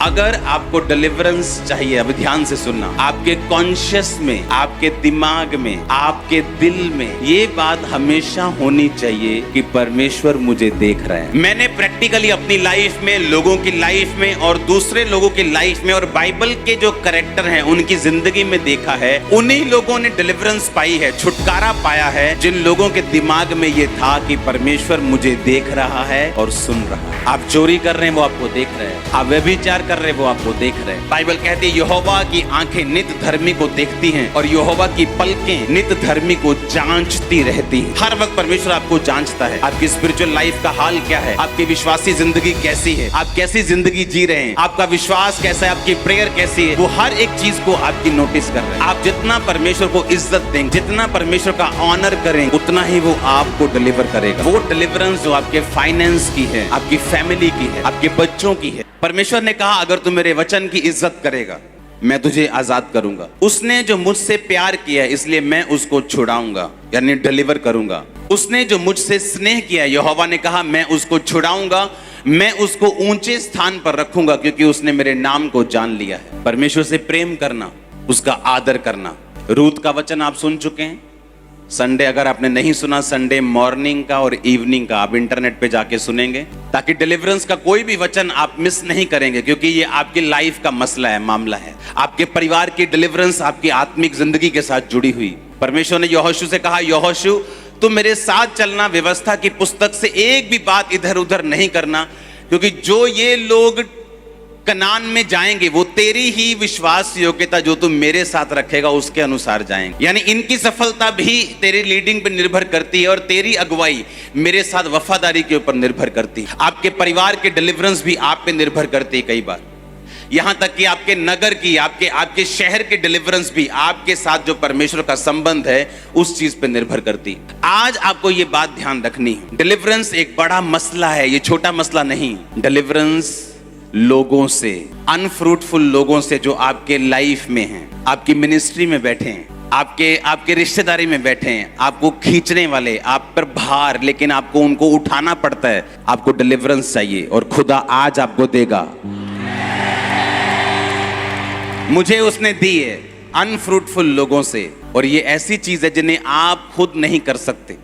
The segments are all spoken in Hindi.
अगर आपको डिलीवरेंस चाहिए, अभी ध्यान से सुनना, आपके कॉन्शियस में, आपके दिमाग में, आपके दिल में ये बात हमेशा होनी चाहिए कि परमेश्वर मुझे देख रहा है। मैंने प्रैक्टिकली अपनी लाइफ में, लोगों की लाइफ में और दूसरे लोगों की लाइफ में और बाइबल के जो कैरेक्टर हैं उनकी जिंदगी में देखा है, उन्हीं लोगों ने डिलीवरेंस पाई है, छुटकारा पाया है, जिन लोगों के दिमाग में ये था कि परमेश्वर मुझे देख रहा है और सुन रहा है। आप चोरी कर रहे हैं, वो आपको देख रहे हैं। आप व्यभिचार कर रहे हैं, वो आपको देख रहे हैं। बाइबल कहती है यहोवा की आंखें नित धर्मी को देखती हैं और यहोवा की पलकें नित धर्मी को जांचती रहती हैं। हर वक्त परमेश्वर आपको जांचता है। आपकी स्पिरिचुअल लाइफ का हाल क्या है, आपकी विश्वासी जिंदगी कैसी है, आप कैसी जिंदगी जी रहे हैं, आपका विश्वास कैसा है, आपकी प्रेयर कैसी है, वो हर एक चीज को आपकी नोटिस कर रहे हैं। आप जितना परमेश्वर को इज्जत देंगे, जितना परमेश्वर का ऑनर करेंगे, उतना ही वो आपको डिलीवर करेगा। वो डिलीवरेंस जो आपके फाइनेंस की है, आपकी फैमिली की है, आपके बच्चों की है। परमेश्वर ने कहा अगर तू मेरे वचन की इज्जत करेगा, मैं तुझे आजाद करूंगा। उसने जो मुझसे प्यार किया है इसलिए मैं उसको छुड़ाऊंगा, यानी डिलीवर करूंगा। उसने जो मुझसे स्नेह किया, यहोवा ने कहा मैं उसको छुड़ाऊंगा, मैं उसको ऊंचे स्थान पर रखूंगा क्योंकि उसने मेरे नाम को जान लिया है। परमेश्वर से प्रेम करना, उसका आदर करना। रूत का वचन आप सुन चुके हैं। संडे अगर आपने नहीं सुना, संडे मॉर्निंग का और इवनिंग का आप इंटरनेट पे जाके सुनेंगे, ताकि डिलीवरेंस का कोई भी वचन आप मिस नहीं करेंगे, क्योंकि ये आपकी लाइफ का मसला है, मामला है। आपके परिवार की डिलीवरेंस आपकी आत्मिक जिंदगी के साथ जुड़ी हुई। परमेश्वर ने यहोशू से कहा, यहोशू तुम मेरे साथ चलना, व्यवस्था की पुस्तक से एक भी बात इधर उधर नहीं करना, क्योंकि जो ये लोग कनान में जाएंगे वो तेरी ही विश्वास योग्यता जो तुम मेरे साथ रखेगा उसके अनुसार जाएंगे। यानी इनकी सफलता भी तेरी लीडिंग पर निर्भर करती है और तेरी अगुवाई मेरे साथ वफादारी के ऊपर निर्भर करती है। आपके परिवार के डिलीवरेंस भी आप पे निर्भर करती है कई बार, यहां तक कि आपके नगर की, आपके शहर के डिलीवरेंस भी आपके साथ जो परमेश्वर का संबंध है उस चीज पे निर्भर करती है। आज आपको ये बात ध्यान रखनी है, डिलीवरेंस एक बड़ा मसला है, ये छोटा मसला नहीं। डिलीवरेंस लोगों से, अनफ्रूटफुल लोगों से जो आपके लाइफ में हैं, आपकी मिनिस्ट्री में बैठे हैं, आपके रिश्तेदारी में बैठे हैं, आपको खींचने वाले, आप पर भार, लेकिन आपको उनको उठाना पड़ता है। आपको डिलीवरेंस चाहिए और खुदा आज आपको देगा। मुझे उसने दी है अनफ्रूटफुल लोगों से, और ये ऐसी चीज है जिन्हें आप खुद नहीं कर सकते,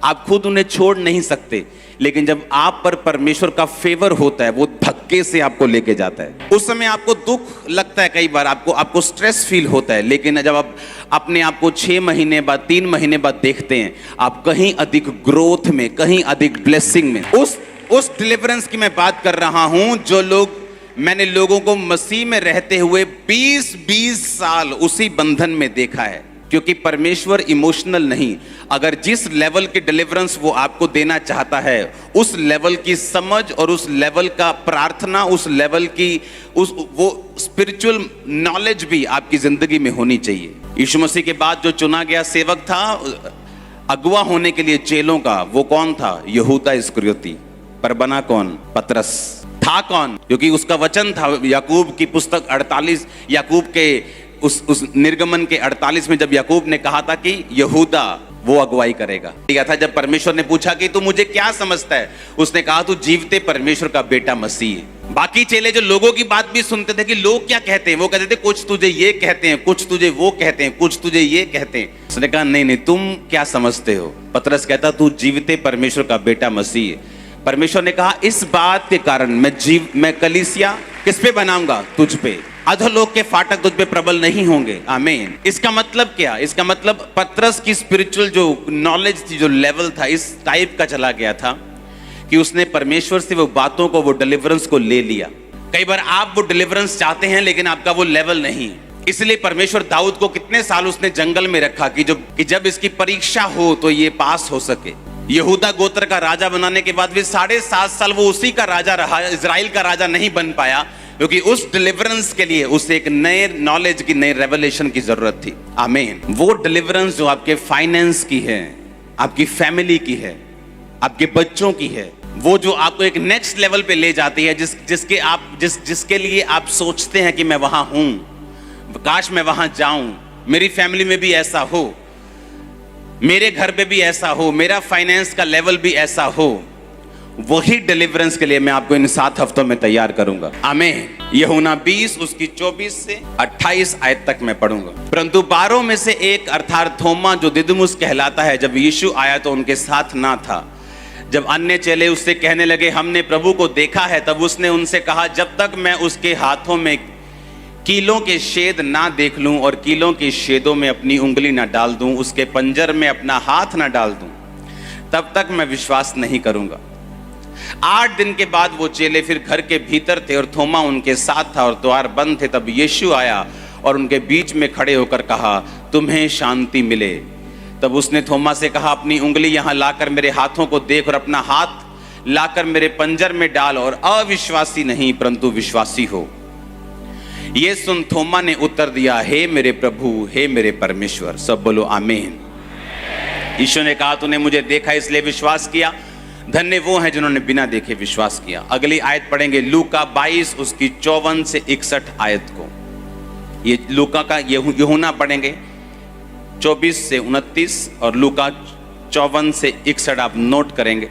आप खुद उन्हें छोड़ नहीं सकते, लेकिन जब आप पर परमेश्वर का फेवर होता है वो धक्के से आपको लेके जाता है। उस समय आपको दुख लगता है, कई बार आपको स्ट्रेस फील होता है, लेकिन जब आप अपने आप को 6 महीने बाद, 3 महीने बाद देखते हैं, आप कहीं अधिक ग्रोथ में, कहीं अधिक ब्लेसिंग में। उस डिलीवरेंस की मैं बात कर रहा हूं जो लोग, मैंने लोगों को मसीह में रहते हुए 20-20 साल उसी बंधन में देखा है, क्योंकि परमेश्वर इमोशनल नहीं। अगर जिस लेवल के डिलीवरेंस वो आपको देना चाहता है, उस लेवल की समझ और उस लेवल का प्रार्थना, उस लेवल की वो स्पिरिचुअल नॉलेज भी आपकी जिंदगी में होनी चाहिए। यीशु मसीह के बाद जो चुना गया सेवक था अगुवा होने के लिए चेलों का, वो कौन था? यहूदा इस्करियोती। पर बना कौन? पतरस। था कौन? क्योंकि उसका वचन था, याकूब की पुस्तक 48, याकूब के उस निर्गमन के 48 में जब याकूब ने कहा था कि यहूदा वो अगुवाई करेगा। ठीक था, जब परमेश्वर ने पूछा कि तू मुझे क्या समझता है, उसने कहा तू जीवते परमेश्वर का बेटा मसीह है। बाकी चेले जो लोगों की बात भी सुनते थे कि लोग क्या कहते हैं, वो कहते थे कुछ तुझे ये कहते हैं, कुछ तुझे वो कहते हैं, कुछ तुझे ये कहते हैं। उसने कहा नहीं, तुम क्या समझते हो? पतरस कहता तू जीवते परमेश्वर का बेटा मसीह है। परमेश्वर ने कहा इस बात के कारण मैं कलीसिया किस पे बनाऊंगा? तुझ पे। अधोलोक के फाटक तुझ पे प्रबल नहीं होंगे। आमीन। इसका मतलब क्या? इसका मतलब पतरस की स्पिरिचुअल जो नॉलेज थी, जो लेवल था, इस टाइप का चला गया था कि उसने परमेश्वर से वो बातों को, वो डिलीवरेंस को ले लिया। कई बार आप वो डिलीवरेंस चाहते हैं लेकिन आपका वो लेवल नहीं। इसलिए परमेश्वर दाऊद को कितने साल उसने जंगल में रखा कि जब इसकी परीक्षा हो तो ये पास हो सके। यहूदा गोत्र का राजा बनाने के बाद भी 7.5 साल वो उसी का राजा रहा, इजराइल का राजा नहीं बन पाया, क्योंकि उस डिलीवरेंस के लिए उसे एक नए नॉलेज की, नई रेवलेशन की जरूरत थी। आमीन। वो डिलीवरेंस जो आपके फाइनेंस की है, आपकी फैमिली की है, आपके बच्चों की है, वो जो आपको एक नेक्स्ट लेवल पे ले जाती है, जिसके लिए आप सोचते हैं कि मैं वहां हूं, काश मैं वहां जाऊं, मेरी फैमिली में भी ऐसा हो, मेरे घर पे भी ऐसा हो, मेरा फाइनेंस का लेवल भी ऐसा हो, वही डिलीवरेंस के लिए मैं आपको इन 7 हफ्तों में तैयार करूंगा। आमीन। यूहन्ना 20 उसकी 24 से 28 आयत तक मैं पढ़ूंगा। परंतु 12 में से एक अर्थात थोमा जो दिदुमुस कहलाता है, जब यीशु आया तो उनके साथ ना था। जब अन्य चेले उससे कहने लगे हमने प्रभु को देखा है, तब उसने उनसे कहा जब तक मैं उसके हाथों में कीलों के छेद ना देख लूं और कीलों के छेदों में अपनी उंगली ना डाल दूं, उसके पंजर में अपना हाथ ना डाल दूं, तब तक मैं विश्वास नहीं करूंगा। 8 दिन के बाद वो चेले फिर घर के भीतर थे और थोमा उनके साथ था और द्वार बंद थे। तब यीशु आया और उनके बीच में खड़े होकर कहा तुम्हें शांति मिले। तब उसने थोमा से कहा अपनी उंगली यहाँ लाकर मेरे हाथों को देख और अपना हाथ लाकर मेरे पंजर में डाल और अविश्वासी नहीं परंतु विश्वासी हो। ये सुन थोमा ने उत्तर दिया हे मेरे प्रभु, हे मेरे परमेश्वर। सब बोलो आमीन। यीशु ने कहा तूने मुझे देखा इसलिए विश्वास किया, धन्य वो हैं जिन्होंने बिना देखे विश्वास किया। अगली आयत पढ़ेंगे लूका 22 उसकी 54 से 61 आयत को। ये लूका का यूहन्ना पढ़ेंगे 24 से 29 और लूका 54 से 61 आप नोट करेंगे।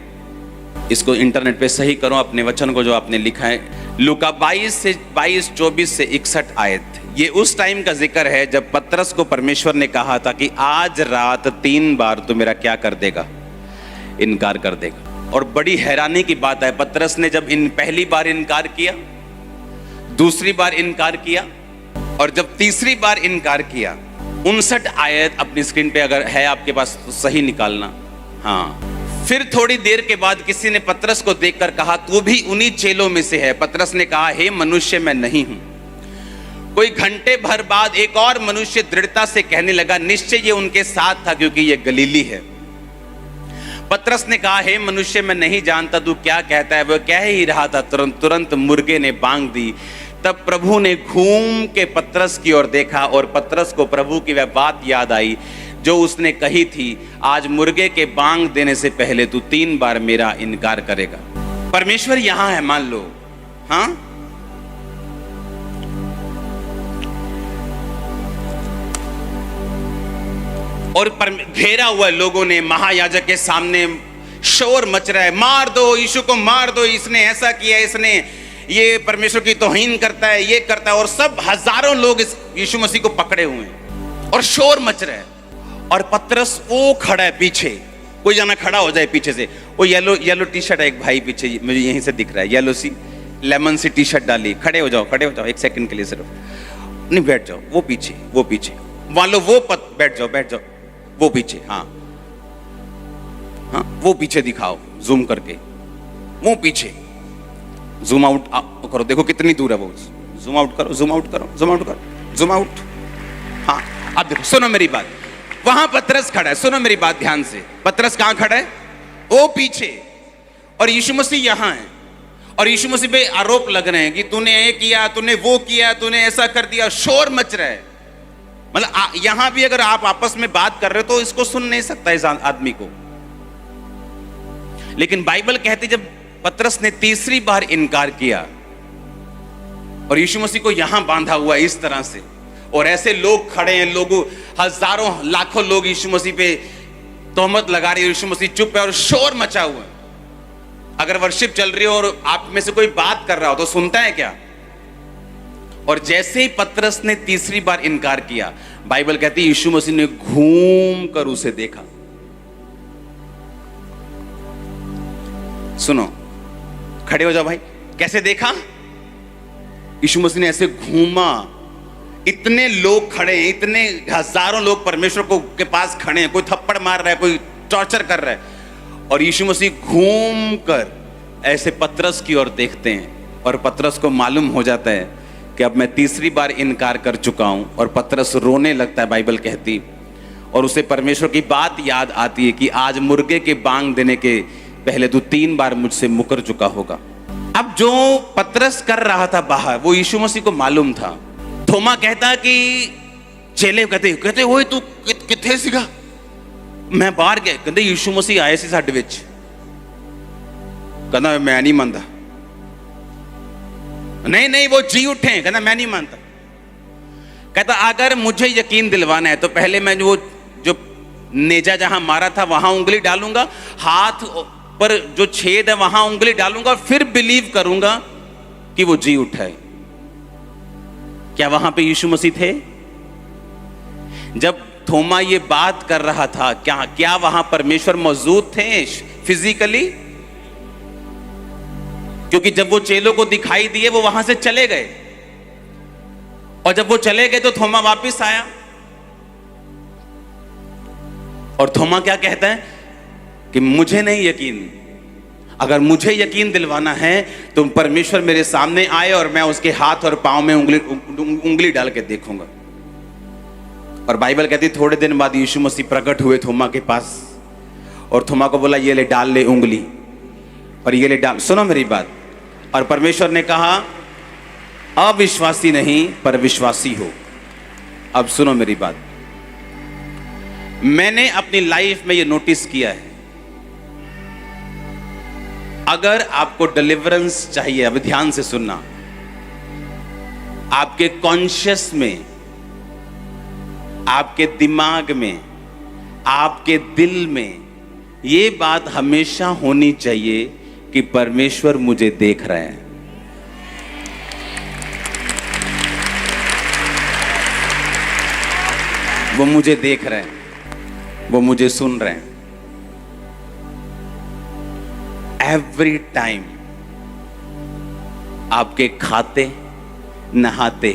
इसको इंटरनेट पे सही करो अपने वचन को जो आपने लिखा है। लूका 22 से 24 से 61 आयत। ये उस टाइम का जिक्र है जब पतरस को परमेश्वर ने कहा था कि आज रात 3 बार तू मेरा क्या कर देगा, इनकार कर देगा। और बड़ी हैरानी की बात है, पतरस ने जब पहली बार इनकार किया, दूसरी बार इनकार किया और जब तीसरी बार इनकार किया। 59 आयत अपनी स्क्रीन पे अगर है आपके पास तो सही निकालना। हाँ, फिर थोड़ी देर के बाद किसी ने पतरस को देखकर कहा तू भी उन्हीं चेलों में से है। पतरस ने कहा हे मनुष्य मैं नहीं हूं। कोई घंटे भर बाद एक और मनुष्य दृढ़ता से कहने लगा निश्चय ये उनके साथ था क्योंकि ये गलीली है। पतरस ने कहा हे मनुष्य मैं नहीं जानता तू क्या कहता है। वह कह ही रहा था तुरंत मुर्गे ने बांग दी। तब प्रभु ने घूम के पतरस की ओर देखा और पतरस को प्रभु की वह बात याद आई जो उसने कही थी आज मुर्गे के बांग देने से पहले तू 3 बार मेरा इनकार करेगा। परमेश्वर यहां है मान लो। हाँ, और घेरा हुआ लोगों ने महायाजक के सामने शोर मच रहा है मार दो यीशु को, मार दो, इसने ऐसा किया, इसने ये परमेश्वर की तौहीन करता है, ये करता है। और सब हजारों लोग इस यीशु मसीह को पकड़े हुए हैं और शोर मच रहा है। और पतरस वो खड़ा है पीछे, कोई जाना खड़ा हो जाए पीछे से। वो येलो टी शर्ट है एक भाई पीछे, मुझे यहीं से दिख रहा है, येलो सी लेमन सी टी शर्ट डाली। खड़े हो जाओ 1 सेकंड के लिए सिर्फ, नहीं बैठ जाओ, वो पीछे मान लो वो बैठ जाओ वो पीछे। हाँ वो पीछे दिखाओ जूम करके, वो पीछे जूम आउट करो, देखो कितनी दूर है वो। जूम आउट करो। हाँ अब देखो, सुनो मेरी बात। वहां पतरस खड़ा है, सुनो मेरी बात ध्यान से। पतरस कहां खड़ा है? वो पीछे, और यीशु मसीह यहां है। और यीशु मसीह पे आरोप लग रहे हैं कि तूने ये किया, तूने वो किया, तूने ऐसा कर दिया। शोर मच रहा है। मतलब यहां भी अगर आप आपस में बात कर रहे हो तो इसको सुन नहीं सकता इस आदमी को। लेकिन बाइबल कहती जब पतरस ने तीसरी बार इनकार किया और यीशु मसीह को यहां बांधा हुआ इस तरह से, और ऐसे लोग खड़े हैं, लोगों हजारों लाखों लोग यीशु मसीह पे तोहमत लगा रहे हैं, यीशु मसीह चुप है और शोर मचा हुआ है। अगर वर्शिप चल रही हो और आप में से कोई बात कर रहा हो तो सुनता है क्या? और जैसे ही पतरस ने तीसरी बार इनकार किया, बाइबल कहती है यीशु मसीह ने घूम कर उसे देखा। सुनो, खड़े हो जाओ भाई। कैसे देखा? यीशु मसीह ने ऐसे घूमा। इतने लोग खड़े हैं, इतने हजारों लोग परमेश्वर को के पास खड़े हैं, कोई थप्पड़ मार रहा है, कोई टॉर्चर कर रहा है, और यीशु मसीह घूम कर ऐसे पतरस की ओर देखते हैं। और पतरस को मालूम हो जाता है कि अब मैं तीसरी बार इनकार कर चुका हूं, और पतरस रोने लगता है बाइबल कहती। और उसे परमेश्वर की बात याद आती है कि आज मुर्गे के बांग देने के पहले तू 3 बार मुझसे मुकर चुका होगा। अब जो पतरस कर रहा था बाहर, वो यीशु मसीह को मालूम था। थोमा कहता कि चेले कहते ओए तू किथे सीगा? मैं बाहर गया। कहते यीशु मसीह आए सी साडे विच। कहता मैं नहीं मानता। नहीं वो जी उठे। कहता मैं नहीं मानता। कहता अगर मुझे यकीन दिलवाना है तो पहले मैं वो जो नेजा जहां मारा था वहां उंगली डालूंगा, हाथ पर जो छेद है वहां उंगली डालूंगा, फिर बिलीव करूंगा कि वो जी उठा है। क्या वहां पे यीशु मसीह थे? जब थोमा ये बात कर रहा था, क्या वहां परमेश्वर मौजूद थे फिजिकली? क्योंकि जब वो चेलों को दिखाई दिए वो वहां से चले गए, और जब वो चले गए तो थोमा वापस आया, और थोमा क्या कहता है कि मुझे नहीं यकीन, अगर मुझे यकीन दिलवाना है तो परमेश्वर मेरे सामने आए और मैं उसके हाथ और पांव में उंगली डाल के देखूंगा। और बाइबल कहती थोड़े दिन बाद यीशु मसीह प्रकट हुए थोमा के पास, और थोमा को बोला ये ले डाल ले उंगली, और ये ले डाल। सुनो मेरी बात। और परमेश्वर ने कहा अविश्वासी नहीं पर विश्वासी हो। अब सुनो मेरी बात। मैंने अपनी लाइफ में ये नोटिस किया है, अगर आपको डिलीवरेंस चाहिए, अब ध्यान से सुनना, आपके कॉन्शियस में, आपके दिमाग में, आपके दिल में ये बात हमेशा होनी चाहिए कि परमेश्वर मुझे देख रहे हैं। वो मुझे देख रहे हैं, वो मुझे सुन रहे हैं। एवरी टाइम आपके खाते, नहाते,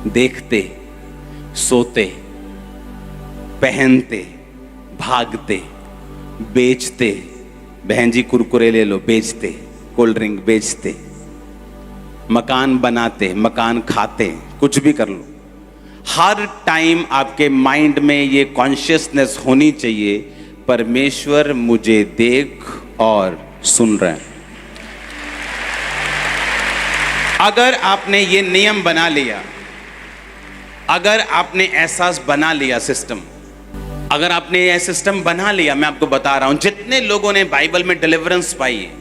देखते, सोते, पहनते, भागते, बेचते, बहन जी कुरकुरे ले लो, बेचते, कोल्ड ड्रिंक बेचते, मकान बनाते, मकान खाते, कुछ भी कर लो, हर टाइम आपके माइंड में ये कॉन्शियसनेस होनी चाहिए परमेश्वर मुझे देख और सुन रहे हैं। अगर आपने ये नियम बना लिया, अगर आपने एहसास बना लिया, सिस्टम, अगर आपने ये सिस्टम बना लिया, मैं आपको बता रहा हूं जितने लोगों ने बाइबल में डिलीवरेंस पाई है,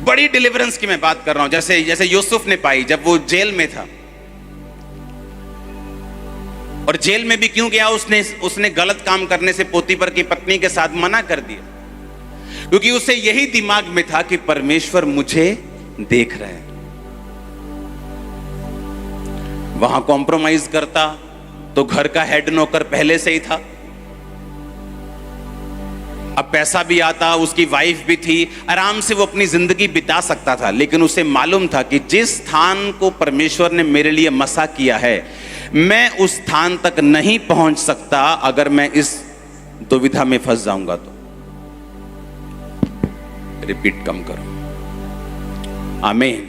बड़ी डिलीवरेंस की मैं बात कर रहा हूं, जैसे यूसुफ ने पाई जब वो जेल में था। और जेल में भी क्यों गया? उसने गलत काम करने से पोतीफर की पत्नी के साथ मना कर दिया, क्योंकि उसे यही दिमाग में था कि परमेश्वर मुझे देख रहे हैं। वहां कॉम्प्रोमाइज करता तो घर का हेड नौकर पहले से ही था, अब पैसा भी आता, उसकी वाइफ भी थी, आराम से वो अपनी जिंदगी बिता सकता था। लेकिन उसे मालूम था कि जिस स्थान को परमेश्वर ने मेरे लिए मसा किया है, मैं उस स्थान तक नहीं पहुंच सकता अगर मैं इस दुविधा में फंस जाऊंगा तो। रिपीट कम करो। आमीन।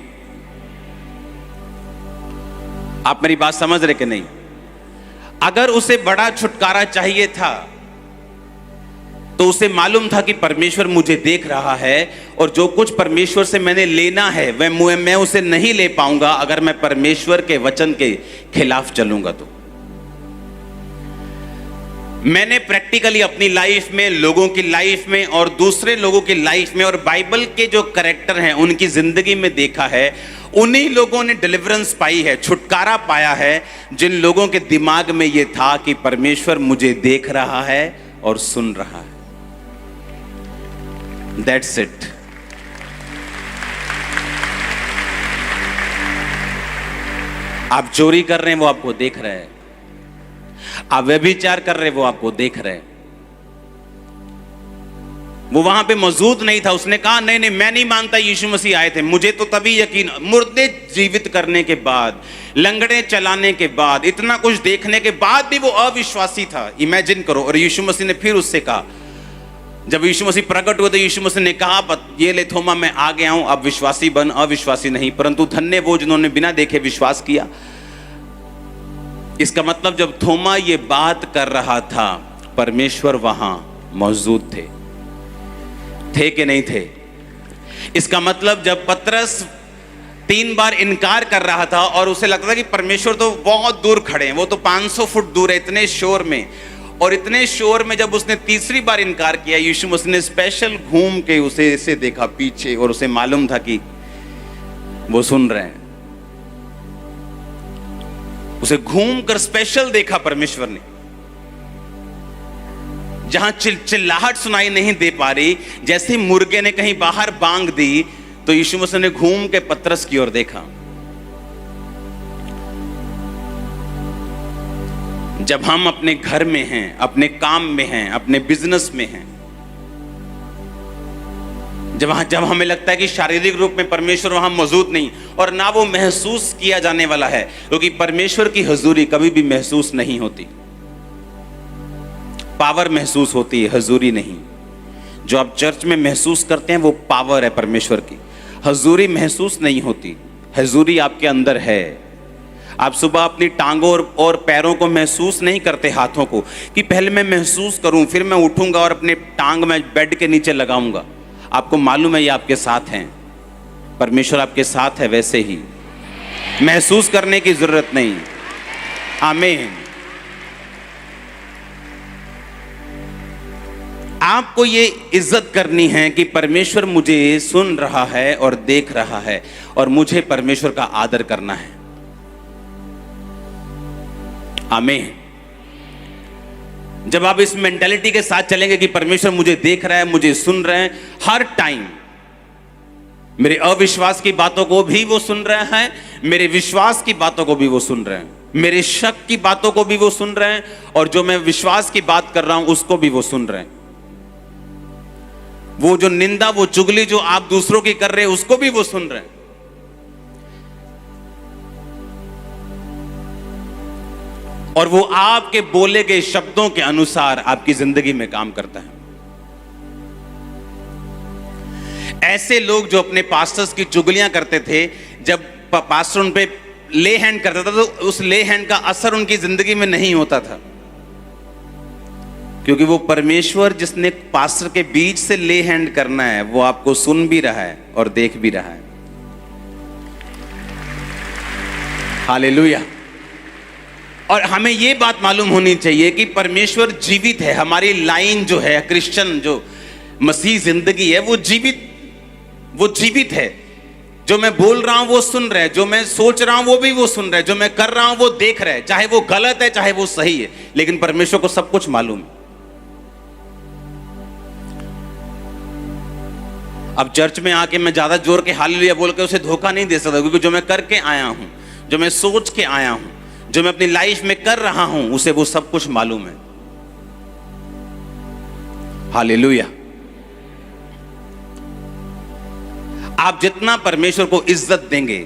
आप मेरी बात समझ रहे कि नहीं? अगर उसे बड़ा छुटकारा चाहिए था तो उसे मालूम था कि परमेश्वर मुझे देख रहा है, और जो कुछ परमेश्वर से मैंने लेना है वह मैं उसे नहीं ले पाऊंगा अगर मैं परमेश्वर के वचन के खिलाफ चलूंगा तो। मैंने प्रैक्टिकली अपनी लाइफ में, लोगों की लाइफ में और दूसरे लोगों की लाइफ में, और बाइबल के जो कैरेक्टर हैं उनकी जिंदगी में देखा है, उन्हीं लोगों ने डिलीवरेंस पाई है, छुटकारा पाया है, जिन लोगों के दिमाग में यह था कि परमेश्वर मुझे देख रहा है और सुन रहा है। That's it. आप चोरी कर रहे हैं वो आपको देख रहे हैं, आप व्यभिचार कर रहे हैं वो आपको देख रहे हैं। वो वहां पे मौजूद नहीं था, उसने कहा नहीं नहीं मैं नहीं मानता यीशु मसीह आए थे, मुझे तो तभी यकीन। मुर्दे जीवित करने के बाद, लंगड़े चलाने के बाद, इतना कुछ देखने के बाद भी वो अविश्वासी था। इमेजिन करो। और यीशु मसीह ने फिर उससे कहा, जब यीशु मसीह प्रकट हुए तो यीशु मसीह ने कहा ये ले थोमा, मैं आ गया हूं, अब विश्वासी बन, अविश्वासी नहीं। परंतु धन्य वो जिन्होंने बिना देखे विश्वास किया। इसका मतलब जब थोमा ये बात कर रहा था, परमेश्वर वहां मौजूद थे कि नहीं थे? इसका मतलब जब पतरस 3 बार इनकार कर रहा था और उसे लगता था कि परमेश्वर तो बहुत दूर खड़े हैं, वो तो 500 फुट दूर है, इतने शोर में, और इतने शोर में जब उसने तीसरी बार इनकार किया, यीशु मसीह ने स्पेशल घूम के उसे ऐसे देखा पीछे, और उसे मालूम था कि वो सुन रहे हैं। उसे घूम कर स्पेशल देखा परमेश्वर ने। जहां चिल्लाहट सुनाई नहीं दे पा रही, जैसे ही मुर्गे ने कहीं बाहर बांग दी तो यीशु मसीह ने घूम के पतरस की ओर देखा। जब हम अपने घर में हैं, अपने काम में हैं, अपने बिजनेस में हैं, जब हमें लगता है कि शारीरिक रूप में परमेश्वर वहां मौजूद नहीं और ना वो महसूस किया जाने वाला है, क्योंकि परमेश्वर की हुजूरी कभी भी महसूस नहीं होती। पावर महसूस होती है, हुजूरी नहीं। जो आप चर्च में महसूस करते हैं वो पावर है परमेश्वर की। हुजूरी महसूस नहीं होती, हुजूरी आपके अंदर है। आप सुबह अपनी टांगों और पैरों को महसूस नहीं करते, हाथों को, कि पहले मैं महसूस करूं, फिर मैं उठूंगा और अपने टांग में बेड के नीचे लगाऊंगा। आपको मालूम है ये आपके साथ हैं, परमेश्वर आपके साथ है। वैसे ही महसूस करने की जरूरत नहीं। आमीन। आपको ये इज्जत करनी है कि परमेश्वर मुझे सुन रहा है और देख रहा है, और मुझे परमेश्वर का आदर करना है। आमीन। जब आप इस मेंटालिटी के साथ चलेंगे कि परमेश्वर मुझे देख रहा है, मुझे सुन रहे हैं हर टाइम, मेरे अविश्वास की बातों को भी वो सुन रहे हैं, मेरे विश्वास की बातों को भी वो सुन रहे हैं, मेरे शक की बातों को भी वो सुन रहे हैं, और जो मैं विश्वास की बात कर रहा हूं उसको भी वो सुन रहे हैं। वो जो निंदा, वो चुगली जो आप दूसरों की कर रहे हैं उसको भी वो सुन रहे हैं। और वो आपके बोले गए शब्दों के अनुसार आपकी जिंदगी में काम करता है। ऐसे लोग जो अपने पास्टर्स की चुगलियां करते थे, जब पास्टर उन पे ले हैंड करता था तो उस ले हैंड का असर उनकी जिंदगी में नहीं होता था, क्योंकि वो परमेश्वर जिसने पास्टर के बीच से ले हैंड करना है वो आपको सुन भी रहा है और देख भी रहा है। हालेलुया। और हमें ये बात मालूम होनी चाहिए कि परमेश्वर जीवित है। हमारी लाइन जो है, क्रिश्चियन जो मसीह जिंदगी है, वो जीवित है। जो मैं बोल रहा हूं वो सुन रहा है, जो मैं सोच रहा हूं वो भी वो सुन रहा है, जो मैं कर रहा हूं वो देख रहा है, चाहे वो गलत है चाहे वो सही है, लेकिन परमेश्वर को सब कुछ मालूम है। अब चर्च में आके मैं ज्यादा जोर के हालेलुया बोल के उसे धोखा नहीं दे सकता, क्योंकि जो मैं करके आया हूं, जो मैं सोच के आया हूं, जो मैं अपनी लाइफ में कर रहा हूं, उसे वो सब कुछ मालूम है। हालेलुया। आप जितना परमेश्वर को इज्जत देंगे,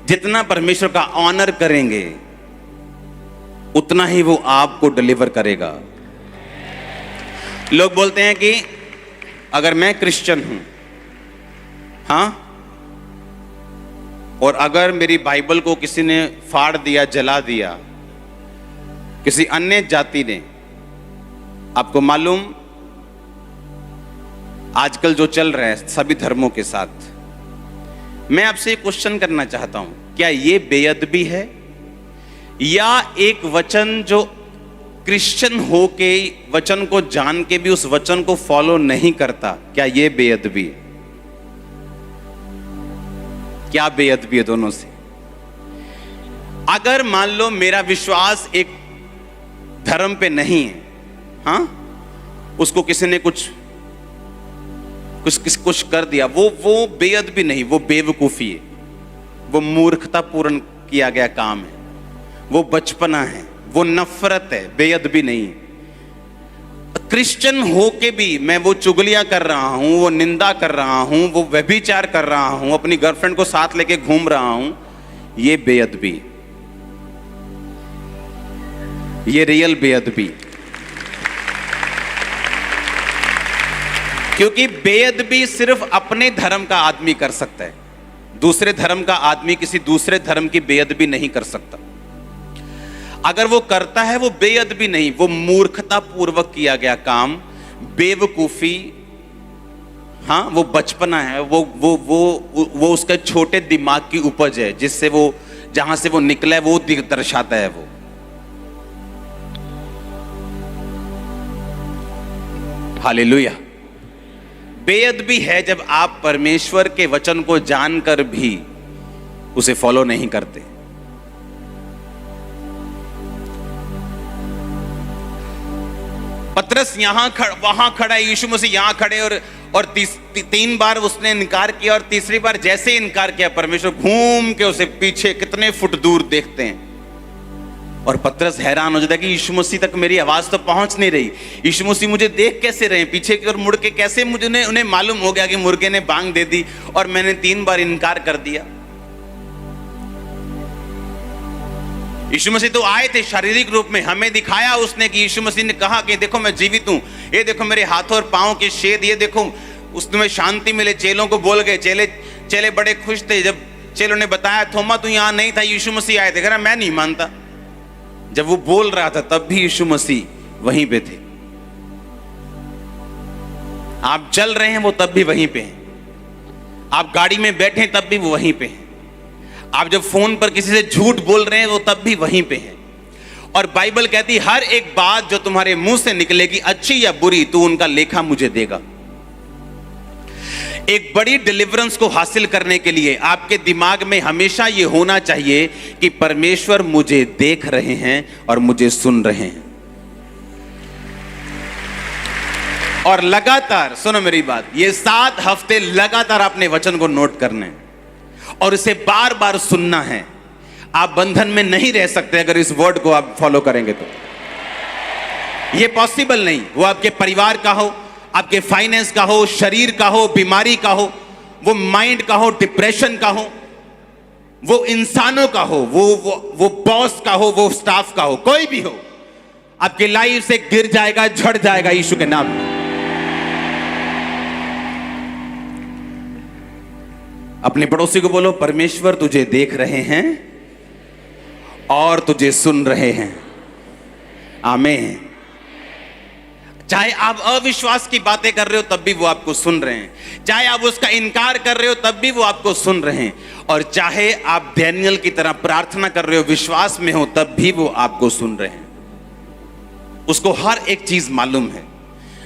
जितना परमेश्वर का ऑनर करेंगे, उतना ही वो आपको डिलीवर करेगा। लोग बोलते हैं कि अगर मैं क्रिश्चियन हूं, हाँ, और अगर मेरी बाइबल को किसी ने फाड़ दिया, जला दिया, किसी अन्य जाति ने, आपको मालूम आजकल जो चल रहा है सभी धर्मों के साथ, मैं आपसे एक क्वेश्चन करना चाहता हूं, क्या ये बेअदबी है, या एक वचन जो क्रिश्चियन हो के वचन को जान के भी उस वचन को फॉलो नहीं करता, क्या ये बेअदबी है? क्या बेअदबी है दोनों से? अगर मान लो मेरा विश्वास एक धर्म पे नहीं है, हाँ, उसको किसी ने कुछ कर दिया, वो बेअदबी नहीं, वो बेवकूफी है, वो मूर्खतापूर्ण किया गया काम है, वो बचपना है, वो नफरत है, बेअदबी नहीं। क्रिश्चियन होके भी मैं वो चुगलियां कर रहा हूं, वो निंदा कर रहा हूं, वो व्यभिचार कर रहा हूं, अपनी गर्लफ्रेंड को साथ लेके घूम रहा हूं, ये बेअदबी, ये रियल बेअदबी। क्योंकि बेअदबी सिर्फ अपने धर्म का आदमी कर सकता है, दूसरे धर्म का आदमी किसी दूसरे धर्म की बेअदबी नहीं कर सकता। अगर वो करता है वो बेअदबी नहीं, वो मूर्खता पूर्वक किया गया काम, बेवकूफी, हाँ, वो बचपना है, वो उसके छोटे दिमाग की उपज है, जिससे वो जहां से वो निकला है वो दर्शाता है। वो हालेलुया। बेअदबी है जब आप परमेश्वर के वचन को जानकर भी उसे फॉलो नहीं करते। पतरस वहां खड़ा है, यीशु मसीह यहां खड़े, और 3 बार उसने इनकार किया, और तीसरी बार जैसे ही इनकार किया परमेश्वर घूम के उसे पीछे कितने फुट दूर देखते हैं। और पतरस हैरान हो जाता है कि यीशु मसीह तक मेरी आवाज तो पहुंच नहीं रही, यीशु मसीह मुझे देख कैसे रहे, पीछे की ओर मुड़ के कैसे मुझे उन्हें मालूम हो गया कि मुर्गे ने बांग दे दी और मैंने 3 बार इनकार कर दिया। यीशु मसीह तो आए थे शारीरिक रूप में, हमें दिखाया उसने कि यीशु मसीह ने कहा कि देखो मैं जीवित हूं, ये देखो मेरे हाथों और पांवों के छेद, ये देखो, उसमें शांति मिले। चेलों को बोल गए, चेले बड़े खुश थे जब चेलों ने बताया थोमा तू यहां नहीं था, यीशु मसीह आए थे। कह रहा मैं नहीं मानता। जब वो बोल रहा था तब भी यीशु मसीह वहीं पे थे। आप चल रहे हैं वो तब भी वहीं पे हैं, आप गाड़ी में बैठे हैं तब भी वो वहीं पे हैं, आप जब फोन पर किसी से झूठ बोल रहे हैं वो तब भी वहीं पे हैं। और बाइबल कहती हर एक बात जो तुम्हारे मुंह से निकलेगी, अच्छी या बुरी, तू उनका लेखा मुझे देगा। एक बड़ी डिलीवरेंस को हासिल करने के लिए आपके दिमाग में हमेशा यह होना चाहिए कि परमेश्वर मुझे देख रहे हैं और मुझे सुन रहे हैं। और लगातार सुनो मेरी बात, ये 7 हफ्ते लगातार अपने वचन को नोट करना है और इसे बार बार सुनना है। आप बंधन में नहीं रह सकते अगर इस वर्ड को आप फॉलो करेंगे तो। यह पॉसिबल नहीं। वो आपके परिवार का हो, आपके फाइनेंस का हो, शरीर का हो, बीमारी का हो, वो माइंड का हो, डिप्रेशन का हो, वो इंसानों का हो, वो बॉस का हो, वो स्टाफ का हो, कोई भी हो, आपकी लाइफ से गिर जाएगा, झड़ जाएगा यीशु के नाम में। अपने पड़ोसी को बोलो परमेश्वर तुझे देख रहे हैं और तुझे सुन रहे हैं। आमीन। चाहे आप अविश्वास की बातें कर रहे हो तब भी वो आपको सुन रहे हैं, चाहे आप उसका इनकार कर रहे हो तब भी वो आपको सुन रहे हैं, और चाहे आप डैनियल की तरह प्रार्थना कर रहे हो, विश्वास में हो, तब भी वो आपको सुन रहे हैं। उसको हर एक चीज मालूम है।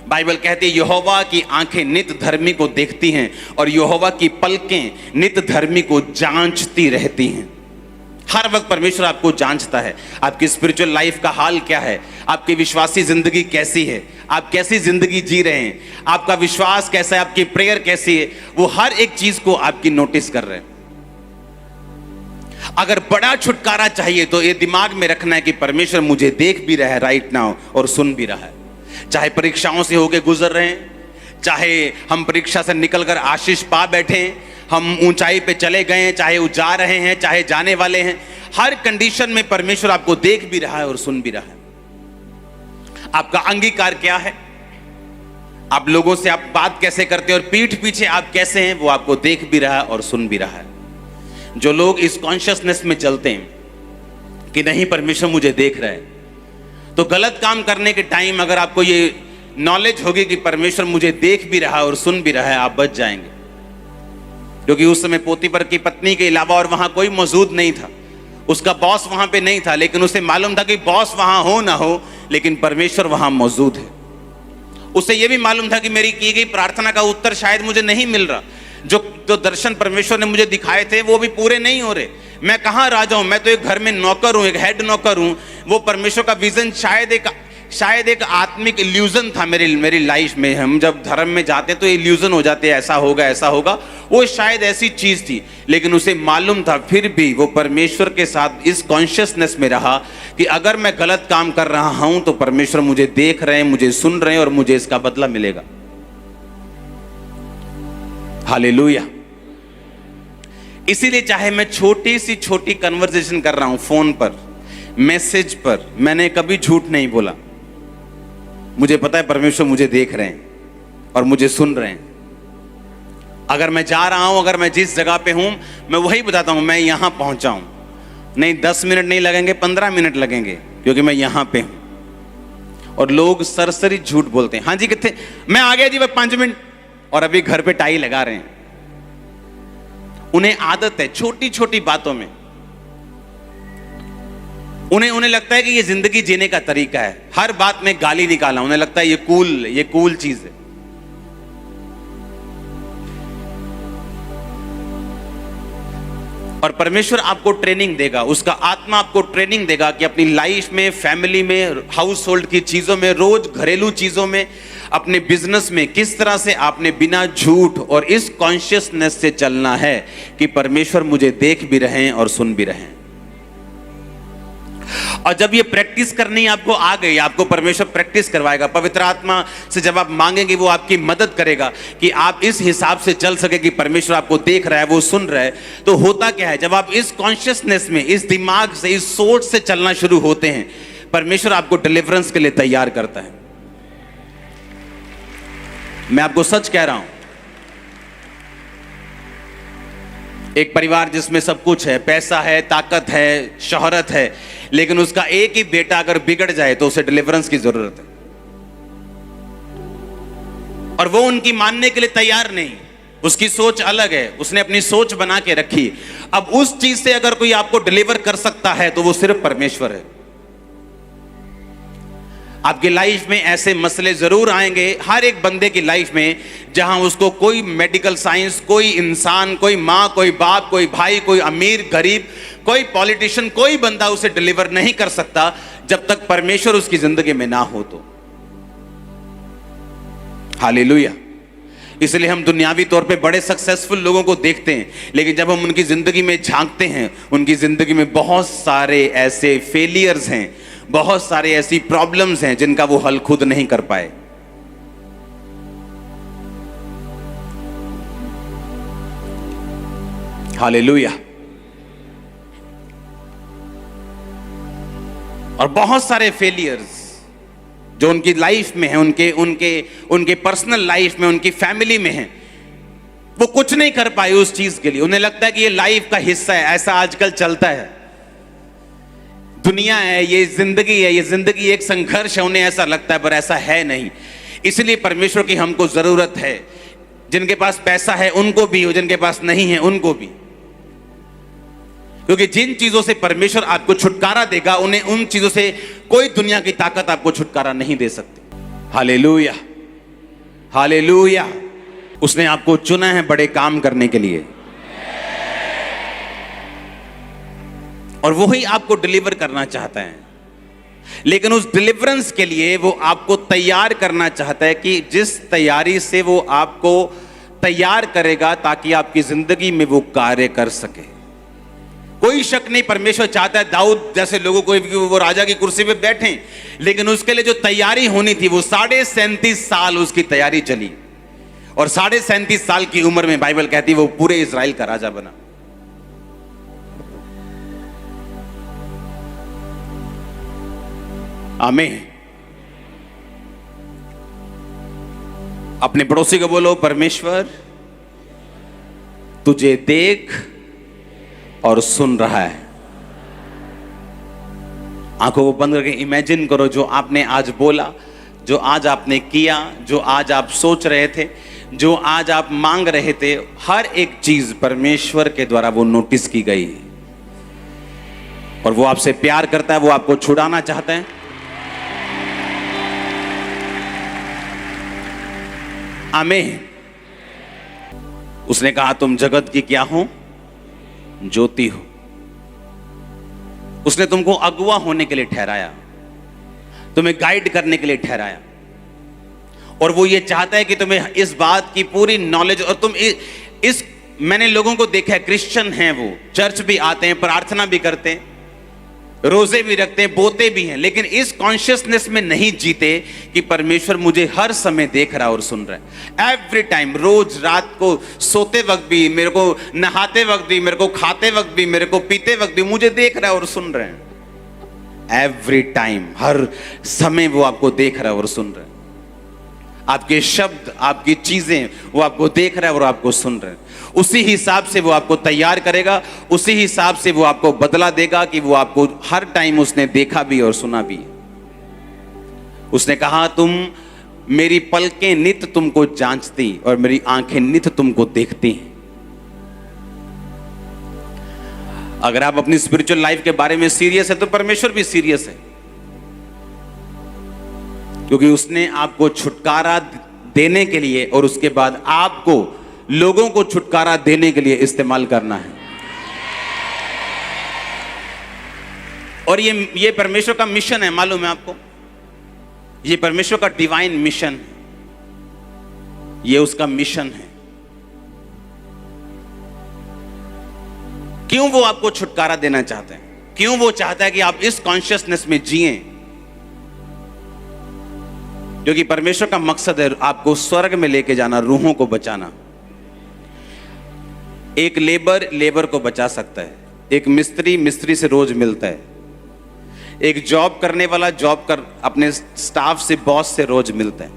बाइबल कहती है यहोवा की आंखें नित धर्मी को देखती हैं और यहोवा की पलकें नित धर्मी को जांचती रहती हैं। हर वक्त परमेश्वर आपको जांचता है, आपकी स्पिरिचुअल लाइफ का हाल क्या है, आपकी विश्वासी जिंदगी कैसी है, आप कैसी जिंदगी जी रहे हैं, आपका विश्वास कैसा है, आपकी प्रेयर कैसी है, वो हर एक चीज को आपकी नोटिस कर रहे हैं। अगर बड़ा छुटकारा चाहिए तो ये दिमाग में रखना है कि परमेश्वर मुझे देख भी रहा है राइट नाउ और सुन भी रहा है। चाहे परीक्षाओं से होके गुजर रहे हैं, चाहे हम परीक्षा से निकलकर आशीष पा बैठे हैं, हम ऊंचाई पे चले गए हैं, चाहे वो जा रहे हैं, चाहे जाने वाले हैं, हर कंडीशन में परमेश्वर आपको देख भी रहा है और सुन भी रहा है। आपका अंगीकार क्या है, आप लोगों से आप बात कैसे करते हैं और पीठ पीछे आप कैसे हैं, वो आपको देख भी रहा है और सुन भी रहा है। जो लोग इस कॉन्शियसनेस में चलते हैं कि नहीं परमेश्वर मुझे देख रहा है, तो गलत काम करने के टाइम अगर आपको ये नॉलेज होगी कि परमेश्वर मुझे देख भी रहा है और सुन भी रहा है, आप बच जाएंगे। क्योंकि उस समय पोतीफर की पत्नी के अलावा और वहां कोई मौजूद नहीं था, उसका बॉस वहां पे नहीं था, लेकिन उसे मालूम था कि बॉस वहां हो ना हो लेकिन परमेश्वर वहां मौजूद है। उसे यह भी मालूम था कि मेरी की गई प्रार्थना का उत्तर शायद मुझे नहीं मिल रहा, जो दर्शन परमेश्वर ने मुझे दिखाए थे वो भी पूरे नहीं हो रहे। मैं कहां राजा हूं, मैं तो एक घर में नौकर हूं, एक हेड नौकर हूं। वो परमेश्वर का विजन शायद एक आत्मिक इल्यूजन था मेरी लाइफ में। हम जब धर्म में जाते तो इल्यूजन हो जाते, ऐसा होगा, वो शायद ऐसी चीज थी। लेकिन उसे मालूम था, फिर भी वो परमेश्वर के साथ इस कॉन्शियसनेस में रहा कि अगर मैं गलत काम कर रहा हूं तो परमेश्वर मुझे देख रहे हैं, मुझे सुन रहे हैं और मुझे इसका बदला मिलेगा। हालेलुया। इसीलिए चाहे मैं छोटी सी छोटी कन्वर्सेशन कर रहा हूं फोन पर, मैसेज पर, मैंने कभी झूठ नहीं बोला। मुझे पता है परमेश्वर मुझे देख रहे हैं और मुझे सुन रहे हैं। अगर मैं जा रहा हूं, अगर मैं जिस जगह पे हूं, मैं वही बताता हूं, मैं यहां पहुंचा हूं, नहीं 10 मिनट नहीं लगेंगे, 15 मिनट लगेंगे, क्योंकि मैं यहां पे हूं। और लोग सरसरी झूठ बोलते हैं, हाँ जी कितने, मैं आ गया जी 5 मिनट, और अभी घर पे टाई लगा रहे हैं। उन्हें आदत है छोटी छोटी बातों में, उन्हें लगता है कि ये जिंदगी जीने का तरीका है, हर बात में गाली निकालना, उन्हें लगता है ये कूल चीज है। और परमेश्वर आपको ट्रेनिंग देगा, उसका आत्मा आपको ट्रेनिंग देगा कि अपनी लाइफ में, फैमिली में, हाउस होल्ड की चीज़ों में, रोज घरेलू चीज़ों में, अपने बिजनेस में किस तरह से आपने बिना झूठ और इस कॉन्शियसनेस से चलना है कि परमेश्वर मुझे देख भी रहे हैं और सुन भी रहे हैं। और जब ये प्रैक्टिस करनी आपको आ गई, आपको परमेश्वर प्रैक्टिस करवाएगा, पवित्र आत्मा से जब आप मांगेंगे वो आपकी मदद करेगा कि आप इस हिसाब से चल सके कि परमेश्वर आपको देख रहा है, वो सुन रहा है। तो होता क्या है, जब आप इस कॉन्शियसनेस में, इस दिमाग से, इस सोच से चलना शुरू होते हैं, परमेश्वर आपको डिलीवरेंस के लिए तैयार करता है। मैं आपको सच कह रहा हूं, एक परिवार जिसमें सब कुछ है, पैसा है, ताकत है, शोहरत है, लेकिन उसका एक ही बेटा अगर बिगड़ जाए तो उसे डिलीवरेंस की जरूरत है, और वो उनकी मानने के लिए तैयार नहीं। उसकी सोच अलग है, उसने अपनी सोच बना के रखी। अब उस चीज से अगर कोई आपको डिलीवर कर सकता है तो वो सिर्फ परमेश्वर है। आपकी लाइफ में ऐसे मसले जरूर आएंगे, हर एक बंदे की लाइफ में, जहां उसको कोई मेडिकल साइंस, कोई इंसान, कोई मां, कोई बाप, कोई भाई, कोई अमीर, गरीब, कोई पॉलिटिशियन, कोई बंदा उसे डिलीवर नहीं कर सकता जब तक परमेश्वर उसकी जिंदगी में ना हो तो। हालेलुया। इसलिए हम दुनियावी तौर पे बड़े सक्सेसफुल लोगों को देखते हैं, लेकिन जब हम उनकी जिंदगी में झांकते हैं, उनकी जिंदगी में बहुत सारे ऐसे फेलियर्स हैं, बहुत सारे ऐसी प्रॉब्लम्स हैं जिनका वो हल खुद नहीं कर पाए। हालेलुया। और बहुत सारे फेलियर्स जो उनकी लाइफ में है, उनके पर्सनल लाइफ में, उनकी फैमिली में है, वो कुछ नहीं कर पाए उस चीज के लिए। उन्हें लगता है कि ये लाइफ का हिस्सा है, ऐसा आजकल चलता है, दुनिया है, ये जिंदगी है, ये जिंदगी एक संघर्ष है, उन्हें ऐसा लगता है, पर ऐसा है नहीं। इसलिए परमेश्वर की हमको जरूरत है। जिनके पास पैसा है उनको भी, और जिनके पास नहीं है उनको भी, क्योंकि जिन चीजों से परमेश्वर आपको छुटकारा देगा, उन्हें उन चीजों से कोई दुनिया की ताकत आपको छुटकारा नहीं दे सकती। Hallelujah, hallelujah. उसने आपको चुना है बड़े काम करने के लिए, और वो ही आपको डिलीवर करना चाहता है। लेकिन उस डिलीवरेंस के लिए वो आपको तैयार करना चाहता है, कि जिस तैयारी से वो आपको तैयार करेगा ताकि आपकी जिंदगी में वो कार्य कर सके। कोई शक नहीं, परमेश्वर चाहता है दाऊद जैसे लोगों को वो राजा की कुर्सी पे बैठे, लेकिन उसके लिए जो तैयारी होनी थी वो 37.5 साल उसकी तैयारी चली, और 37.5 साल की उम्र में बाइबल कहती है वो पूरे इजराइल का राजा बना। आमीन। अपने पड़ोसी को बोलो, परमेश्वर तुझे देख और सुन रहा है। आंखों को बंद करके इमेजिन करो, जो आपने आज बोला, जो आज आपने किया, जो आज आप सोच रहे थे, जो आज आप मांग रहे थे, हर एक चीज परमेश्वर के द्वारा वो नोटिस की गई, और वो आपसे प्यार करता है, वो आपको छुड़ाना चाहता है। आमीन। उसने कहा तुम जगत की क्या हो, ज्योति हो। उसने तुमको अगुवा होने के लिए ठहराया, तुम्हें गाइड करने के लिए ठहराया, और वो ये चाहता है कि तुम्हें इस बात की पूरी नॉलेज, और तुम इस मैंने लोगों को देखा है, क्रिश्चियन हैं, वो चर्च भी आते हैं, प्रार्थना भी करते हैं, रोजे भी रखते हैं, बोते भी हैं, लेकिन इस कॉन्शियसनेस में नहीं जीते कि परमेश्वर मुझे हर समय देख रहा है और सुन रहा है। एवरी टाइम, रोज रात को सोते वक्त भी, मेरे को नहाते वक्त भी, मेरे को खाते वक्त भी, मेरे को पीते वक्त भी मुझे देख रहा है और सुन रहे हैं। एवरी टाइम, हर समय वो आपको देख रहा है और सुन रहा है। आपके शब्द, आपकी चीजें वो आपको देख रहा है और आपको सुन रहे हैं। उसी हिसाब से वो आपको तैयार करेगा, उसी हिसाब से वो आपको बदला देगा कि वो आपको हर टाइम उसने देखा भी और सुना भी। उसने कहा तुम मेरी पलकें नित तुमको जांचती और मेरी आंखें नित तुमको देखती हैं। अगर आप अपनी स्पिरिचुअल लाइफ के बारे में सीरियस है तो परमेश्वर भी सीरियस है, क्योंकि उसने आपको छुटकारा देने के लिए और उसके बाद आपको लोगों को छुटकारा देने के लिए इस्तेमाल करना है। और ये परमेश्वर का मिशन है, मालूम है आपको? ये परमेश्वर का डिवाइन मिशन है, ये उसका मिशन है। क्यों वो आपको छुटकारा देना चाहते हैं? क्यों वो चाहता है कि आप इस कॉन्शियसनेस में जिएं? क्योंकि परमेश्वर का मकसद है आपको स्वर्ग में लेके जाना, रूहों को बचाना। एक लेबर को बचा सकता है, एक मिस्त्री से रोज मिलता है, एक जॉब करने वाला अपने स्टाफ से, बॉस से रोज मिलता है,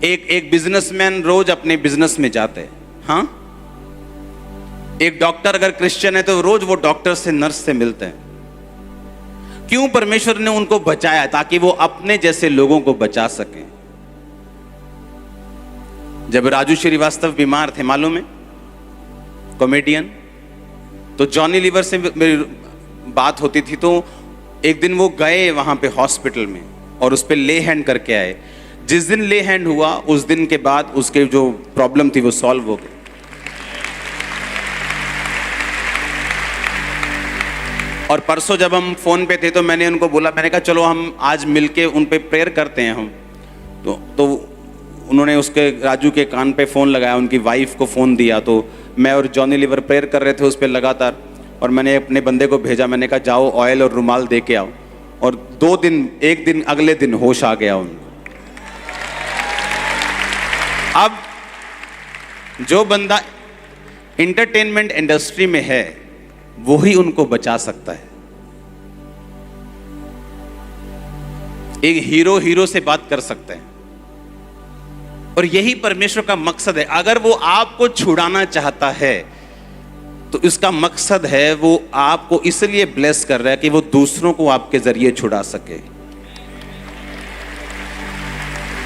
एक बिजनेसमैन रोज अपने बिजनेस में जाता है। हाँ, एक डॉक्टर अगर क्रिश्चियन है तो रोज वो डॉक्टर से, नर्स से मिलते हैं। क्यों परमेश्वर ने उनको बचाया? ताकि वो अपने जैसे लोगों को बचा सकें। जब राजू श्रीवास्तव बीमार थे, मालूम है, कॉमेडियन, तो जॉनी लीवर से मेरी बात होती थी, तो एक दिन वो गए वहां पे हॉस्पिटल में और उस पर ले हैंड करके आए। जिस दिन ले हैंड हुआ उस दिन के बाद उसके जो प्रॉब्लम थी वो सॉल्व हो गई। और परसों जब हम फोन पे थे तो मैंने उनको बोला, मैंने कहा चलो हम आज मिलके उन पे प्रेयर करते हैं हम। तो उन्होंने उसके राजू के कान पे फोन लगाया, उनकी वाइफ को फोन दिया, तो मैं और जॉनी लीवर प्रेयर कर रहे थे उस पर लगातार। और मैंने अपने बंदे को भेजा, मैंने कहा जाओ ऑयल और रुमाल दे के आओ। और 2 दिन, एक दिन अगले दिन होश आ गया उनको। अब जो बंदा इंटरटेनमेंट इंडस्ट्री में है वो ही उनको बचा सकता है। एक हीरो से बात कर सकते हैं, और यही परमेश्वर का मकसद है। अगर वो आपको छुड़ाना चाहता है तो इसका मकसद है वो आपको इसलिए ब्लेस कर रहा है कि वो दूसरों को आपके जरिए छुड़ा सके।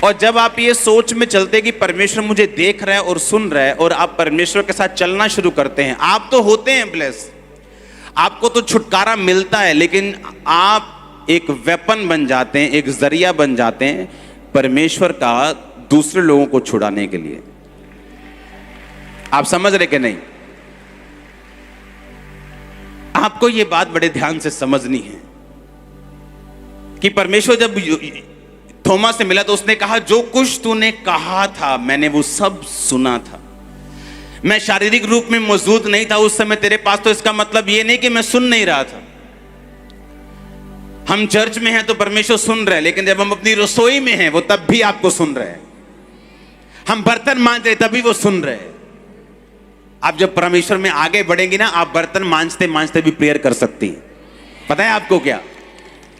और जब आप ये सोच में चलते कि परमेश्वर मुझे देख रहा है और सुन रहा है, और आप परमेश्वर के साथ चलना शुरू करते हैं, आप तो होते हैं ब्लेस, आपको तो छुटकारा मिलता है, लेकिन आप एक वेपन बन जाते हैं, एक जरिया बन जाते हैं परमेश्वर का दूसरे लोगों को छुड़ाने के लिए। आप समझ रहे कि नहीं? आपको यह बात बड़े ध्यान से समझनी है कि परमेश्वर जब थोमा से मिला तो उसने कहा, जो कुछ तूने कहा था मैंने वो सब सुना था। मैं शारीरिक रूप में मौजूद नहीं था उस समय तेरे पास, तो इसका मतलब ये नहीं कि मैं सुन नहीं रहा था। हम चर्च में हैं तो परमेश्वर सुन रहे हैं, लेकिन जब हम अपनी रसोई में हैं वो तब भी आपको सुन रहे हैं। हम बर्तन मांज रहे तभी वो सुन रहे हैं। आप जब परमेश्वर में आगे बढ़ेंगी ना, आप बर्तन मांजते मांजते भी प्रेयर कर सकती हैं। पता है आपको क्या?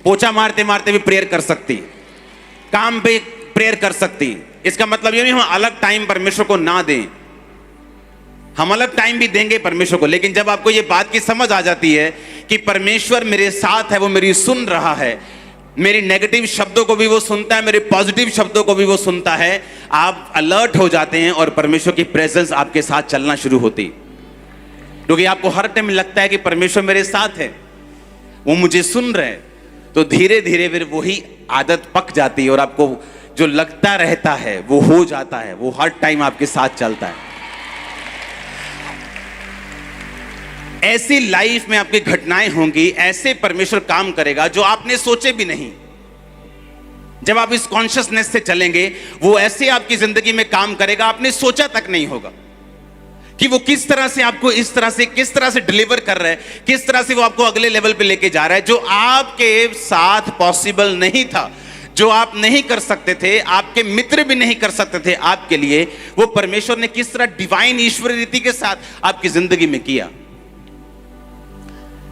पोछा मारते मारते भी प्रेयर कर सकती हैं, काम पे प्रेयर कर सकती हैं। इसका मतलब ये नहीं हम अलग टाइम परमेश्वर को ना दें, हम अलग टाइम भी देंगे परमेश्वर को। लेकिन जब आपको ये बात की समझ आ जाती है कि परमेश्वर मेरे साथ है, वो मेरी सुन रहा है, मेरी नेगेटिव शब्दों को भी वो सुनता है, मेरे पॉजिटिव शब्दों को भी वो सुनता है, आप अलर्ट हो जाते हैं और परमेश्वर की प्रेजेंस आपके साथ चलना शुरू होती। क्योंकि आपको हर टाइम लगता है कि परमेश्वर मेरे साथ है, वो मुझे सुन रहे हैं, तो धीरे धीरे फिर वही आदत पक जाती है और आपको जो लगता रहता है वो हो जाता है, वो हर टाइम आपके साथ चलता है। ऐसी लाइफ में आपकी घटनाएं होंगी, ऐसे परमेश्वर काम करेगा जो आपने सोचे भी नहीं। जब आप इस कॉन्शियसनेस से चलेंगे, वो ऐसे आपकी जिंदगी में काम करेगा आपने सोचा तक नहीं होगा कि वो किस तरह से आपको किस तरह से डिलीवर कर रहा है, किस तरह से वो आपको अगले लेवल पे लेके जा रहा है। जो आपके साथ पॉसिबल नहीं था, जो आप नहीं कर सकते थे, आपके मित्र भी नहीं कर सकते थे आपके लिए, वो परमेश्वर ने किस तरह डिवाइन ईश्वरीय रीति के साथ आपकी जिंदगी में किया।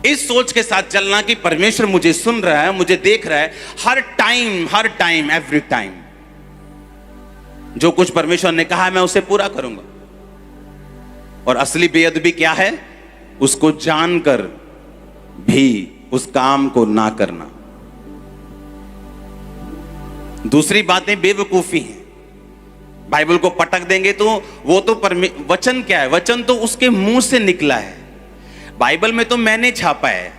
इस सोच के साथ चलना कि परमेश्वर मुझे सुन रहा है, मुझे देख रहा है, हर टाइम एवरी टाइम जो कुछ परमेश्वर ने कहा है मैं उसे पूरा करूंगा। और असली बेअदबी क्या है? उसको जानकर भी उस काम को ना करना। दूसरी बातें बेवकूफी हैं। बाइबल को पटक देंगे तो वो तो वचन क्या है? वचन तो उसके मुंह से निकला है। बाइबल में तो मैंने छापा है,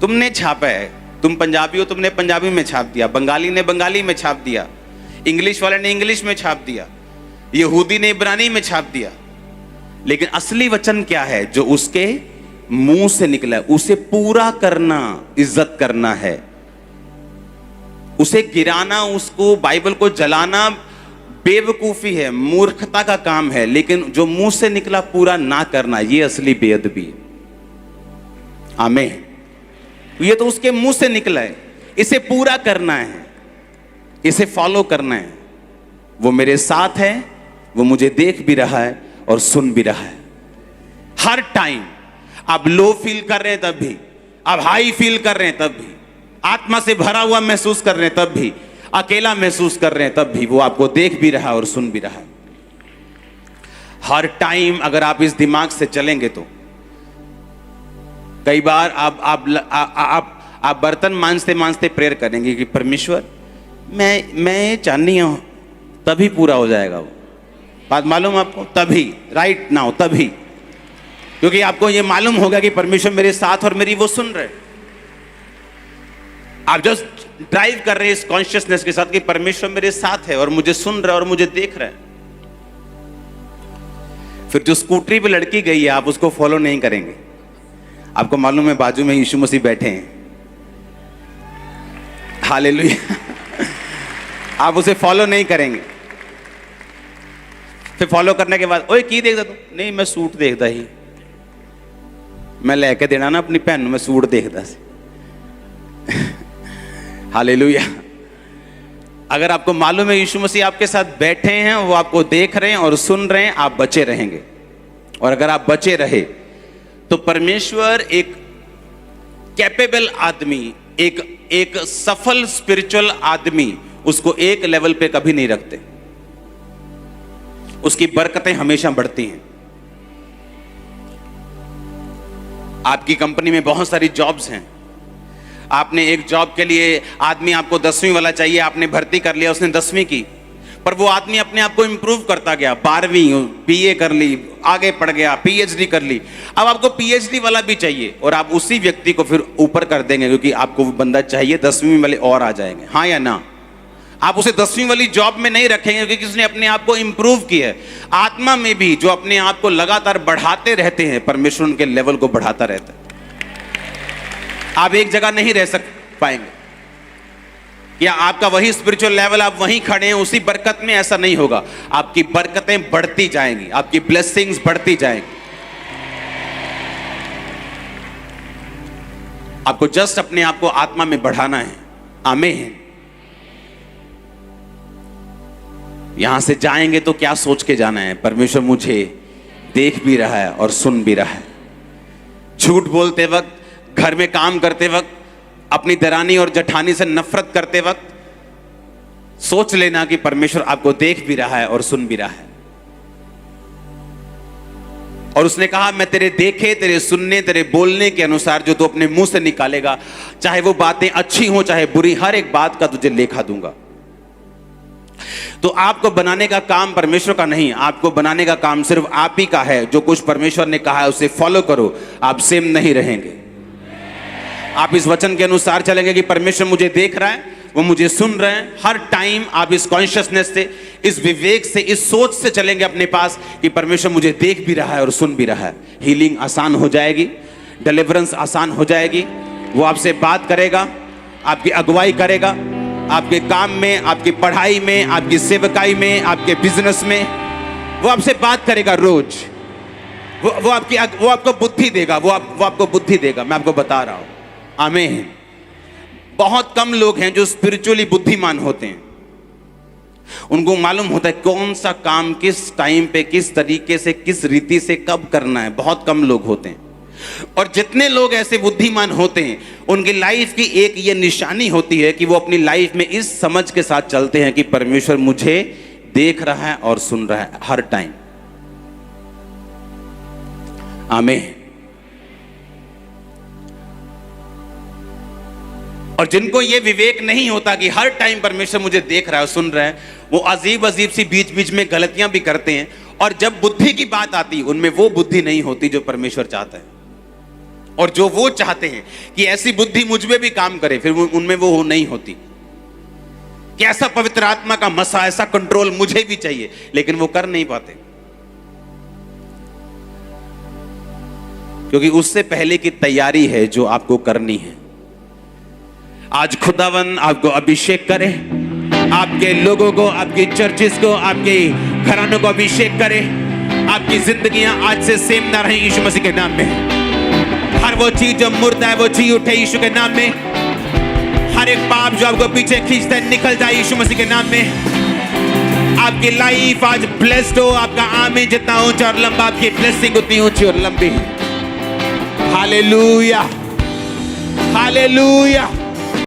तुमने छापा है। तुम पंजाबी हो, तुमने पंजाबी में छाप दिया, बंगाली ने बंगाली में छाप दिया, इंग्लिश वाले ने इंग्लिश में छाप दिया, यहूदी ने इब्रानी में छाप दिया। लेकिन असली वचन क्या है? जो उसके मुंह से निकला है उसे पूरा करना इज्जत करना है। उसे गिराना, उसको बाइबल को जलाना बेवकूफी है, मूर्खता का काम है। लेकिन जो मुंह से निकला पूरा ना करना, ये असली बेअदबी है। आमीन। ये तो उसके मुंह से निकला है, इसे पूरा करना है, इसे फॉलो करना है। वो मेरे साथ है, वो मुझे देख भी रहा है और सुन भी रहा है हर टाइम। आप लो फील कर रहे हैं तब भी, आप हाई फील कर रहे हैं तब भी, आत्मा से भरा हुआ महसूस कर रहे हैं तब भी, अकेला महसूस कर रहे हैं तब भी, वो आपको देख भी रहा है और सुन भी रहा है हर टाइम। अगर आप इस दिमाग से चलेंगे तो कई बार आप बर्तन मांजते मांजते प्रेयर करेंगे कि परमेश्वर मैं चाहनी हूं, तभी पूरा हो जाएगा। वो बात मालूम आपको, तभी, राइट नाउ, तभी, क्योंकि आपको ये मालूम होगा कि परमेश्वर मेरे साथ और मेरी वो सुन रहे। आप जस्ट ड्राइव कर रहे हैं इस कॉन्शियसनेस के साथ कि परमेश्वर मेरे साथ है और मुझे सुन रहा है और मुझे देख रहा है। फिर जो स्कूटरी पे लड़की गई है, आप उसको फॉलो नहीं करेंगे। आपको मालूम है बाजू में यीशु मसीह बैठे हैं, हालेलुया। आप उसे फॉलो नहीं करेंगे। फिर फॉलो करने के बाद, ओए की देखदा तू? नहीं, मैं सूट देखदा ही, मैं लेके देना ना अपनी भैन, मैं सूट देखदा सी। हालेलुया। अगर आपको मालूम है यीशु मसीह आपके साथ बैठे हैं, वो आपको देख रहे हैं और सुन रहे हैं, आप बचे रहेंगे। और अगर आप बचे रहे तो परमेश्वर एक कैपेबल आदमी, एक सफल स्पिरिचुअल आदमी, उसको एक लेवल पे कभी नहीं रखते। उसकी बरकतें हमेशा बढ़ती हैं। आपकी कंपनी में बहुत सारी जॉब्स हैं। आपने एक जॉब के लिए आदमी, आपको 10वीं वाला चाहिए, आपने भर्ती कर लिया, उसने 10वीं की, पर वो आदमी अपने आप को इंप्रूव करता गया, 12वीं बीए कर ली, आगे पढ़ गया, पीएचडी कर ली। अब आपको पीएचडी वाला भी चाहिए और आप उसी व्यक्ति को फिर ऊपर कर देंगे क्योंकि आपको वो बंदा चाहिए, 10वीं वाले और आ जाएंगे। हाँ या ना? आप उसे 10वीं वाली जॉब में नहीं रखेंगे क्योंकि उसने अपने आप को इंप्रूव किया है। आत्मा में भी जो अपने आप को लगातार बढ़ाते रहते हैं, परमेश्वर उनके लेवल को बढ़ाता रहता है। आप एक जगह नहीं रह पाएंगे, या आपका वही स्पिरिचुअल लेवल, आप वहीं खड़े हैं उसी बरकत में, ऐसा नहीं होगा। आपकी बरकतें बढ़ती जाएंगी, आपकी ब्लेसिंग्स बढ़ती जाएंगी। आपको जस्ट अपने आप को आत्मा में बढ़ाना है। आमीन। यहां से जाएंगे तो क्या सोच के जाना है? परमेश्वर मुझे देख भी रहा है और सुन भी रहा है। झूठ बोलते वक्त, घर में काम करते वक्त, अपनी दरानी और जठानी से नफरत करते वक्त सोच लेना कि परमेश्वर आपको देख भी रहा है और सुन भी रहा है। और उसने कहा, मैं तेरे देखे, तेरे सुनने, तेरे बोलने के अनुसार जो तू अपने मुंह से निकालेगा, चाहे वो बातें अच्छी हो चाहे बुरी, हर एक बात का तुझे लेखा दूंगा। तो आपको बनाने का काम परमेश्वर का नहीं, आपको बनाने का काम सिर्फ आप ही का है। जो कुछ परमेश्वर ने कहा है उसे फॉलो करो, आप सेम नहीं रहेंगे। आप इस वचन के अनुसार चलेंगे कि परमेश्वर मुझे देख रहा है, वो मुझे सुन रहे हैं। हर टाइम आप इस कॉन्शियसनेस से, इस विवेक से, इस सोच से चलेंगे अपने पास कि परमेश्वर मुझे देख भी रहा है और सुन भी रहा है। हीलिंग आसान हो जाएगी, डिलीवरेंस आसान हो जाएगी। वो आपसे बात करेगा, आपकी अगुवाई करेगा, आपके काम में, आपकी पढ़ाई में, आपकी सेवकाई में, आपके बिजनेस में वो आपसे बात करेगा रोज। वो आपको बुद्धि देगा, वो आपको बुद्धि देगा। मैं आपको बता रहा हूं। आमीन। बहुत कम लोग हैं जो स्पिरिचुअली बुद्धिमान होते हैं। उनको मालूम होता है कौन सा काम किस टाइम पे, किस तरीके से, किस रीति से कब करना है। बहुत कम लोग होते हैं। और जितने लोग ऐसे बुद्धिमान होते हैं, उनकी लाइफ की एक ये निशानी होती है कि वो अपनी लाइफ में इस समझ के साथ चलते हैं कि परमेश्वर मुझे देख रहा है और सुन रहा है हर टाइम। आमीन। और जिनको ये विवेक नहीं होता कि हर टाइम परमेश्वर मुझे देख रहा है, सुन रहा है, वो अजीब अजीब सी बीच बीच में गलतियां भी करते हैं। और जब बुद्धि की बात आती, उनमें वो बुद्धि नहीं होती जो परमेश्वर चाहता है। और जो वो चाहते हैं कि ऐसी बुद्धि मुझ में भी काम करे, फिर उनमें वो नहीं होती कि ऐसा पवित्र आत्मा का मसा, ऐसा कंट्रोल मुझे भी चाहिए, लेकिन वो कर नहीं पाते। क्योंकि उससे पहले की तैयारी है जो आपको करनी है। आज खुदावन आपको अभिषेक करे, आपके लोगों को, आपकी चर्चेस को, आपके घरानों को अभिषेक करे। आपकी जिंदगियां आज से सेम ना रहे यीशु मसीह के नाम में। हर वो चीज जो मुर्दा है वो जी उठे यीशु के नाम में। हर एक पाप जो आपको पीछे खींचता है निकल जाए यीशु मसीह के नाम में। आपकी लाइफ आज ब्लेस्ड हो। आपका आमीन जितना ऊंचा और लंबा, आपकी ब्लेसिंग उतनी ऊंची और लंबी है। Hallelujah, hallelujah.